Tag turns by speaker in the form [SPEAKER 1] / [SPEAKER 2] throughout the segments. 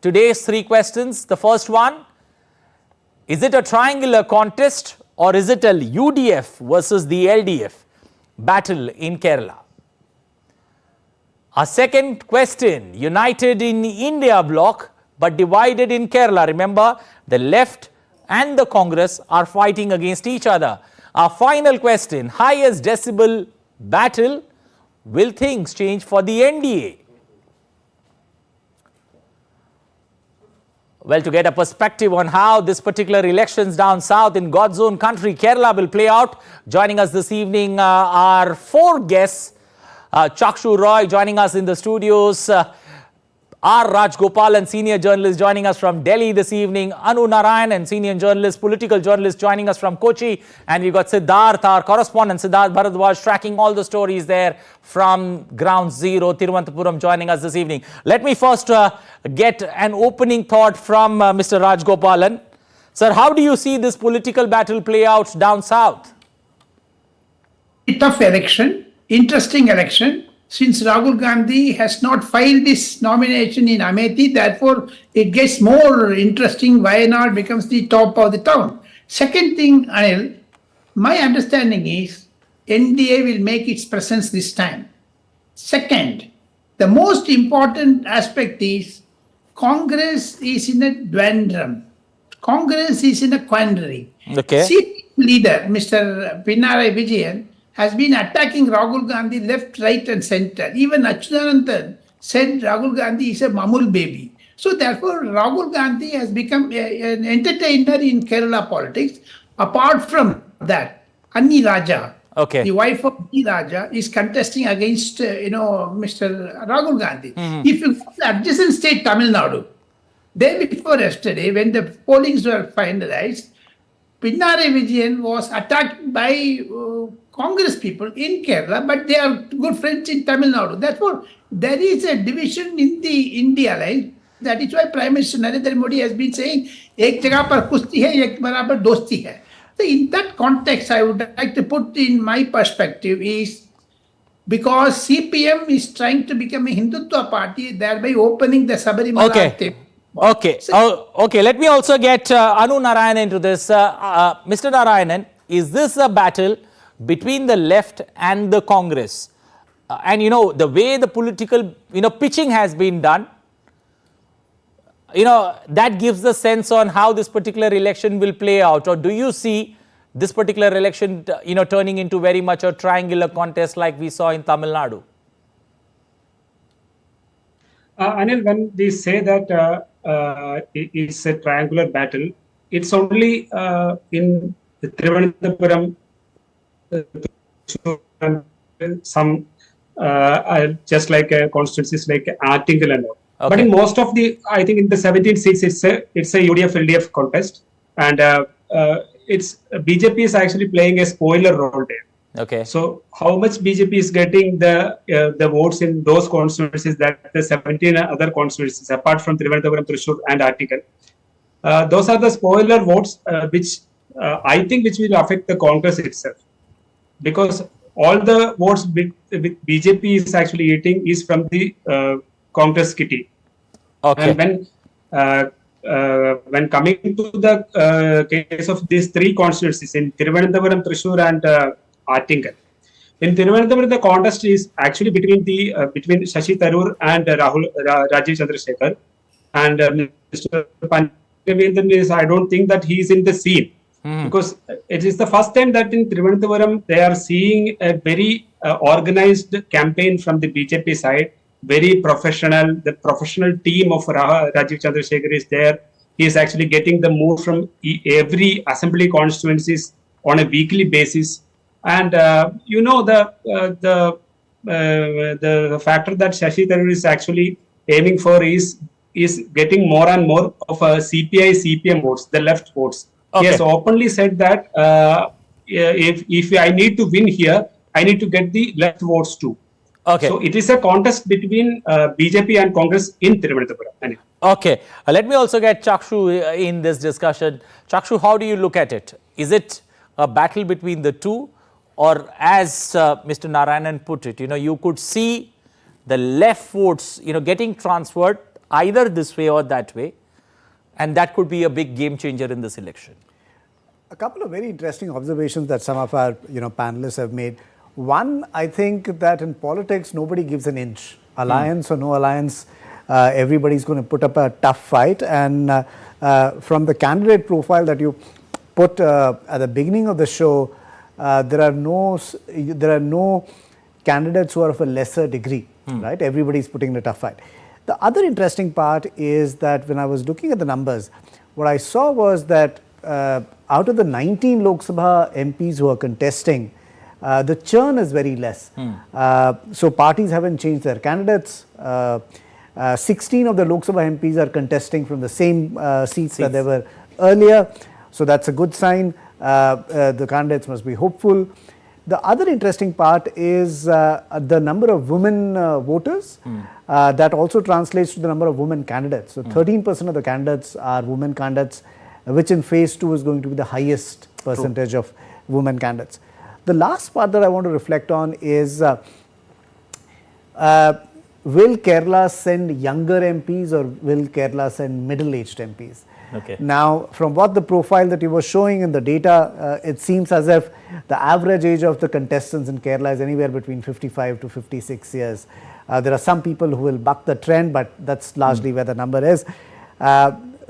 [SPEAKER 1] today's three questions. The first one, is it a triangular contest or is it a UDF versus the LDF battle in Kerala? Our second question, united in India bloc but divided in Kerala. Remember, the left and the Congress are fighting against each other. Our final question, highest decibel battle, will things change for the NDA? Well, to get a perspective on how this particular elections down south in God's own country, Kerala, will play out, joining us this evening are four guests. Chakshu Roy joining us in the studios, R. Rajgopalan, senior journalist, joining us from Delhi this evening, Anu Narayanan, senior journalist, political journalist, joining us from Kochi, and we've got Siddharth, our correspondent, Siddharth Bharadwaj, tracking all the stories there from Ground Zero, Thiruvananthapuram, joining us this evening. Let me first get an opening thought from Mr. Rajgopalan. Sir, how do you see this political battle play out down south?
[SPEAKER 2] Tough election, interesting election. Since Rahul Gandhi has not filed this nomination in Amethi, therefore it gets more interesting. Wayanad becomes the top of the town. Second thing, Anil, my understanding is NDA will make its presence this time. Second, the most important aspect is Congress is in a dwindrum. Congress is in a quandary.
[SPEAKER 1] Okay.
[SPEAKER 2] CPM leader, Mr. Pinarayi Vijayan, has been attacking Rahul Gandhi left, right and center. Even Achyutanandan said Rahul Gandhi is a mamul baby. So therefore, Rahul Gandhi has become an entertainer in Kerala politics. Apart from that, Anni Raja, the wife of Anni Raja, is contesting against, Mr. Rahul Gandhi. If you go to the adjacent state, Tamil Nadu, day before yesterday, when the pollings were finalized, Pinarayi Vijayan was attacked by Congress people in Kerala, but they are good friends in Tamil Nadu. Therefore, there is a division in the India line. That is why Prime Minister Narendra Modi has been saying, "Ek jagah par kushti hai, ek barabar dosti hai." So in that context, I would like to put in my perspective is because CPM is trying to become a Hindutva party, thereby opening the Sabarimala.
[SPEAKER 1] Okay. Let me also get Anu Narayanan into this. Mr. Narayanan, is this a battle between the left and the Congress? And the way the political, pitching has been done, that gives the sense on how this particular election will play out. Or do you see this particular election, turning into very much a triangular contest like we saw in Tamil Nadu?
[SPEAKER 3] Anil, when they say that it's a triangular battle, it's only in Thiruvananthapuram, some just like constituencies like Artingal and all. Okay. But in most of the, I think in the 17 seats, it's a UDF-LDF contest, and it's BJP is actually playing a spoiler role there.
[SPEAKER 1] Okay.
[SPEAKER 3] So how much BJP is getting the votes in those constituencies, that the 17 other constituencies apart from Thiruvananthapuram, Thrissur and Artingal, those are the spoiler votes which I think which will affect the Congress itself, because all the votes with BJP is actually eating is from the Congress kitty.
[SPEAKER 1] Okay.
[SPEAKER 3] And when coming to the case of these three constituencies in Thiruvananthapuram, Thrissur and Artingal, in Thiruvananthapuram the contest is actually between Shashi Tharoor and Rajiv Chandrasekhar, and Mr. Panchayathan is, I don't think that he is in the scene. Because it is the first time that in Thiruvananthapuram they are seeing a very organized campaign from the BJP side, very professional. The professional team of Rajiv Chandrasekhar is there. He is actually getting the move from every assembly constituencies on a weekly basis, and the factor that Shashi Tharoor is actually aiming for is getting more and more of CPI-CPM votes, the left votes. Okay. He has openly said that if I need to win here, I need to get the left votes too.
[SPEAKER 1] Okay.
[SPEAKER 3] So it is a contest between BJP and Congress in Thiruvananthapuram.
[SPEAKER 1] Okay. Let me also get Chakshu in this discussion. Chakshu, how do you look at it? Is it a battle between the two, or as Mr. Narayanan put it, you could see the left votes, getting transferred either this way or that way, and that could be a big game changer in this election.
[SPEAKER 4] A couple of very interesting observations that some of our panelists have made. One, I think that in politics, nobody gives an inch. Alliance or no alliance, everybody's going to put up a tough fight. And from the candidate profile that you put at the beginning of the show, there are no candidates who are of a lesser degree, right? Everybody's putting in a tough fight. The other interesting part is that when I was looking at the numbers, what I saw was that out of the 19 Lok Sabha MPs who are contesting, the churn is very less. So parties haven't changed their candidates. 16 of the Lok Sabha MPs are contesting from the same seats that they were earlier. So that's a good sign. The candidates must be hopeful. The other interesting part is the number of women voters. That also translates to the number of women candidates. So 13% of the candidates are women candidates, which in phase 2 is going to be the highest percentage of women candidates. The last part that I want to reflect on is will Kerala send younger MPs or will Kerala send middle-aged MPs?
[SPEAKER 1] Okay.
[SPEAKER 4] Now, from what the profile that you were showing in the data, it seems as if the average age of the contestants in Kerala is anywhere between 55 to 56 years. There are some people who will buck the trend, but that's largely where the number is.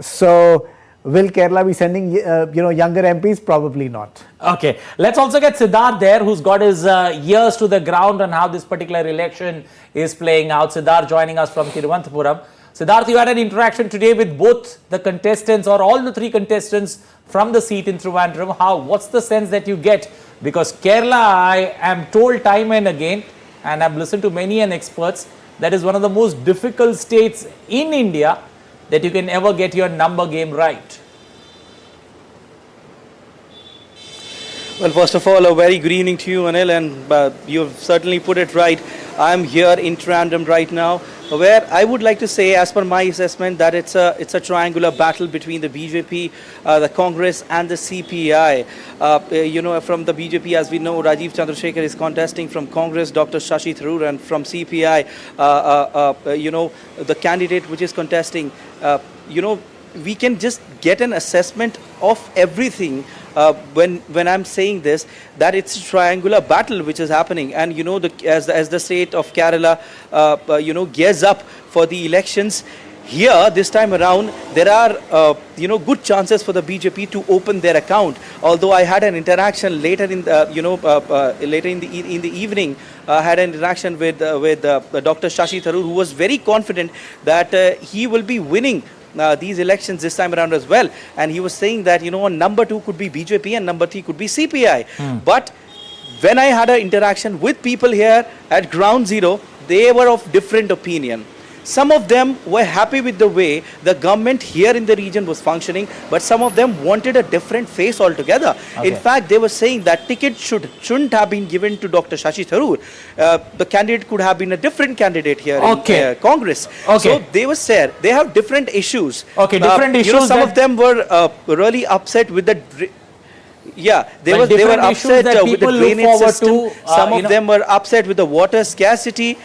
[SPEAKER 4] So, will Kerala be sending younger MPs? Probably not.
[SPEAKER 1] Okay, let's also get Siddharth there, who's got his ears to the ground on how this particular election is playing out. Siddharth joining us from Thiruvananthapuram. Siddharth, you had an interaction today with both the contestants or all the three contestants from the seat in Thiruvananthapuram. What's the sense that you get? Because Kerala, I am told time and again, and I've listened to many experts, that is one of the most difficult states in India that you can ever get your number game right.
[SPEAKER 5] Well, first of all, a very good evening to you, Anil, and you've certainly put it right. I'm here in Trivandrum right now, where I would like to say, as per my assessment, that it's a triangular battle between the BJP, the Congress, and the CPI. From the BJP, as we know, Rajiv Chandrasekhar is contesting. From Congress, Dr. Shashi Tharoor, and from CPI, the candidate which is contesting, we can just get an assessment of everything when I'm saying this, that it's a triangular battle which is happening. And as the state of Kerala gears up for the elections, here this time around there are good chances for the BJP to open their account. Although I had an interaction later in the later in the evening, had an interaction with Dr. Shashi Tharoor, who was very confident that he will be winning these elections this time around as well. And he was saying that number 2 could be BJP and number 3 could be CPI. But when I had an interaction with people here at ground zero, they were of different opinion. Some of them were happy with the way the government here in the region was functioning, but some of them wanted a different face altogether. Okay. In fact, they were saying that ticket shouldn't have been given to Dr. Shashi Tharoor. The candidate could have been a different candidate here in Congress. Okay. So they were said they have different issues. Okay, different issues. Some of them were really upset with the. They were upset with the drainage system. Some of them were upset with the water scarcity.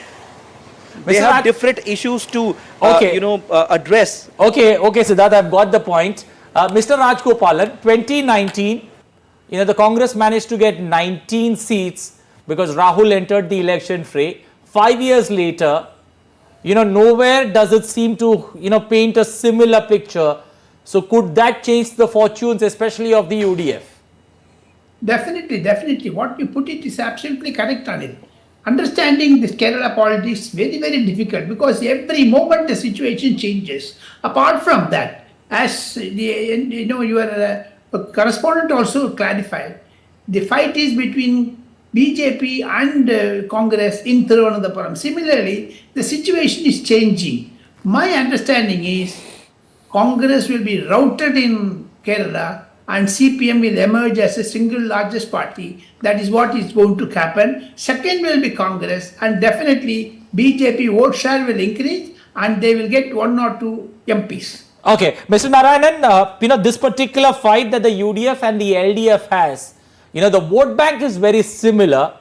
[SPEAKER 5] They have different issues to address. Okay,
[SPEAKER 1] Siddharth, I've got the point. Mr. Rajgopalan, 2019, the Congress managed to get 19 seats because Rahul entered the election fray. 5 years later, nowhere does it seem to, paint a similar picture. So could that change the fortunes, especially of the UDF?
[SPEAKER 2] Definitely. What you put it is absolutely correct, Anil. Understanding this Kerala politics is very, very difficult because every moment the situation changes. Apart from that, as your correspondent also clarified, the fight is between BJP and Congress in Thiruvananthapuram. Similarly, the situation is changing. My understanding is Congress will be routed in Kerala and CPM will emerge as a single largest party. That is what is going to happen. Second will be Congress, and definitely BJP vote share will increase and they will get 1 or 2 MPs.
[SPEAKER 1] Okay, Mr. Narayanan, this particular fight that the UDF and the LDF has, the vote bank is very similar.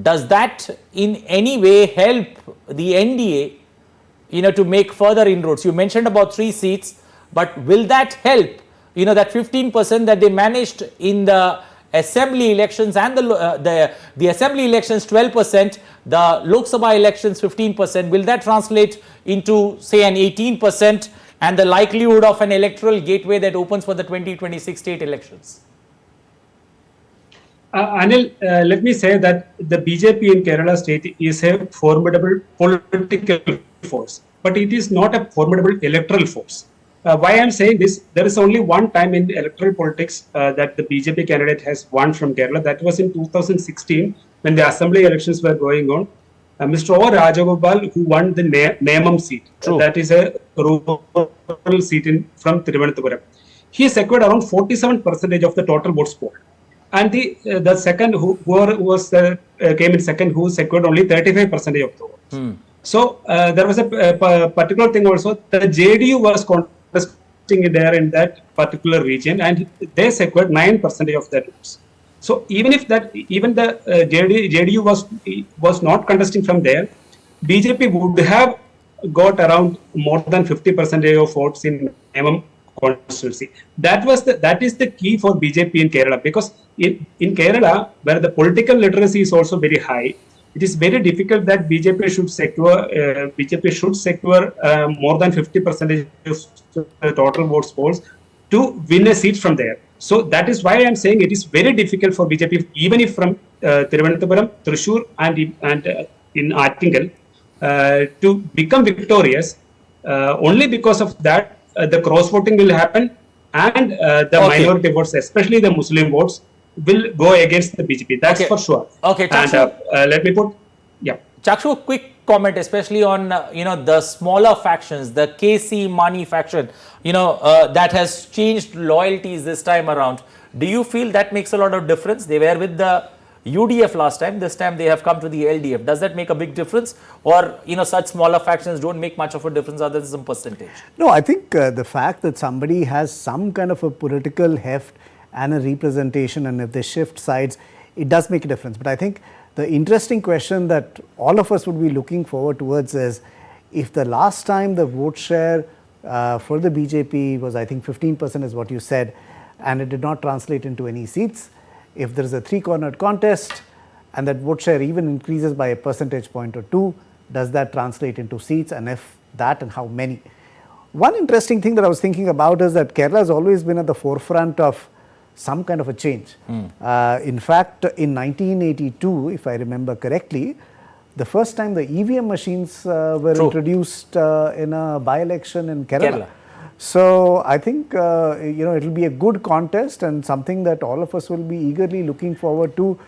[SPEAKER 1] Does that in any way help the NDA to make further inroads? You mentioned about 3 seats, but will that help? That 15% that they managed in the assembly elections and the assembly elections 12%, the Lok Sabha elections 15%. Will that translate into, say, an 18% and the likelihood of an electoral gateway that opens for the 2026 state elections?
[SPEAKER 3] Anil, let me say that the BJP in Kerala state is a formidable political force, but it is not a formidable electoral force. Why I am saying this, there is only one time in electoral politics that the BJP candidate has won from Kerala. That was in 2016 when the assembly elections were going on. Mr. O. Rajagopal, who won the Nemam seat, that is a rural seat from Thiruvananthapuram. He secured around 47% of the total votes polled. And the second who came in second, who secured only 35% of the votes. So there was a particular thing also. The JDU was contesting there in that particular region, and they secured 9% of the votes. So even if the JDU was not contesting from there, BJP would have got around more than 50% of votes in Nemam constituency. That is the key for BJP in Kerala, because in Kerala, where the political literacy is also very high, it is very difficult that BJP should secure more than 50% of the total votes polls to win a seat from there. So that is why I am saying it is very difficult for BJP, even if from Thiruvananthapuram, Thrissur, and in Attingal, to become victorious. Only because of that, the cross voting will happen, and the minority votes, especially the Muslim votes, will go against the BJP. That's for sure.
[SPEAKER 1] Okay, Chakshu,
[SPEAKER 3] and let me put,
[SPEAKER 1] Chakshu, a quick comment, especially on the smaller factions, the KC Mani faction, that has changed loyalties this time around. Do you feel that makes a lot of difference? They were with the UDF last time. This time they have come to the LDF. Does that make a big difference, or such smaller factions don't make much of a difference other than some percentage?
[SPEAKER 4] No, I think the fact that somebody has some kind of a political heft and a representation, and if they shift sides, it does make a difference. But I think the interesting question that all of us would be looking forward towards is, if the last time the vote share for the BJP was, I think 15% is what you said, and it did not translate into any seats, if there is a 3-cornered contest and that vote share even increases by a percentage point or 2, does that translate into seats, and if that, and how many? One interesting thing that I was thinking about is that Kerala has always been at the forefront of some kind of a change. In fact, in 1982, if I remember correctly, the first time the EVM machines were introduced in a by-election in Kerala. So I think it will be a good contest, and something that all of us will be eagerly looking forward to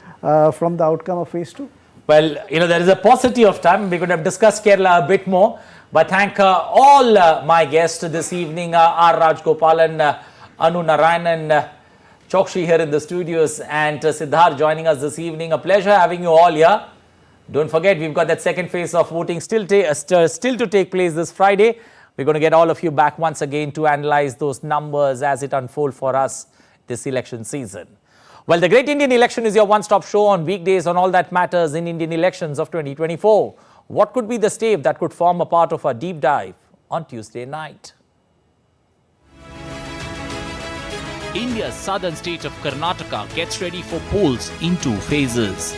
[SPEAKER 4] from the outcome of phase 2.
[SPEAKER 1] Well, there is a paucity of time. We could have discussed Kerala a bit more, but thank all my guests this evening, R. Rajgopalan, Anu Narayanan, Chokshi here in the studios, and Siddharth joining us this evening. A pleasure having you all here. Don't forget, we've got that second phase of voting still to take place this Friday. We're going to get all of you back once again to analyze those numbers as it unfolds for us this election season. Well, the Great Indian Election is your one-stop show on weekdays on all that matters in Indian elections of 2024. What could be the stave that could form a part of our deep dive on Tuesday night? India's southern state of Karnataka gets ready for polls in 2 phases.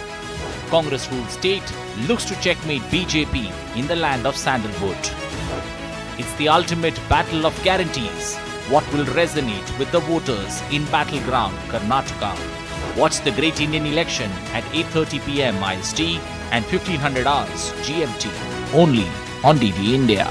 [SPEAKER 1] Congress-ruled state looks to checkmate BJP in the land of sandalwood. It's the ultimate battle of guarantees. What will resonate with the voters in battleground Karnataka? Watch the Great Indian Election at 8:30 p.m. IST and 1500 hours GMT, only on DD India.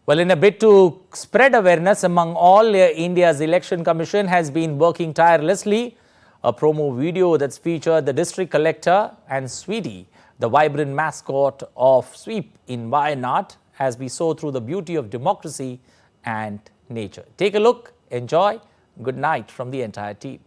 [SPEAKER 1] Well, in a bid to spread awareness among all, India's Election Commission has been working tirelessly. A promo video that's featured the district collector and Sweetie, the vibrant mascot of Sweep in Wayanad, as we saw through the beauty of democracy and nature. Take a look, enjoy. Good night from the entire team.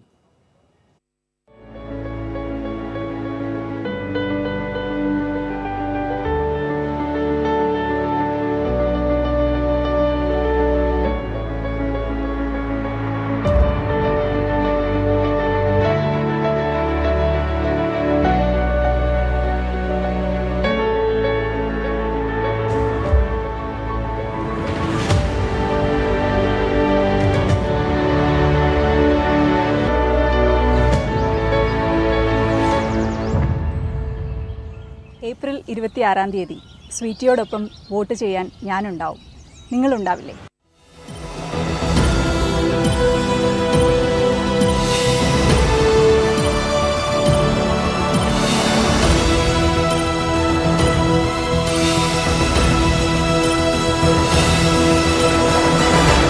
[SPEAKER 6] April 26 സ്വീറ്റിയോടൊപ്പം vote ചെയ്യാൻ ഞാനുണ്ടാവും. നിങ്ങളുണ്ടാവില്ലേ?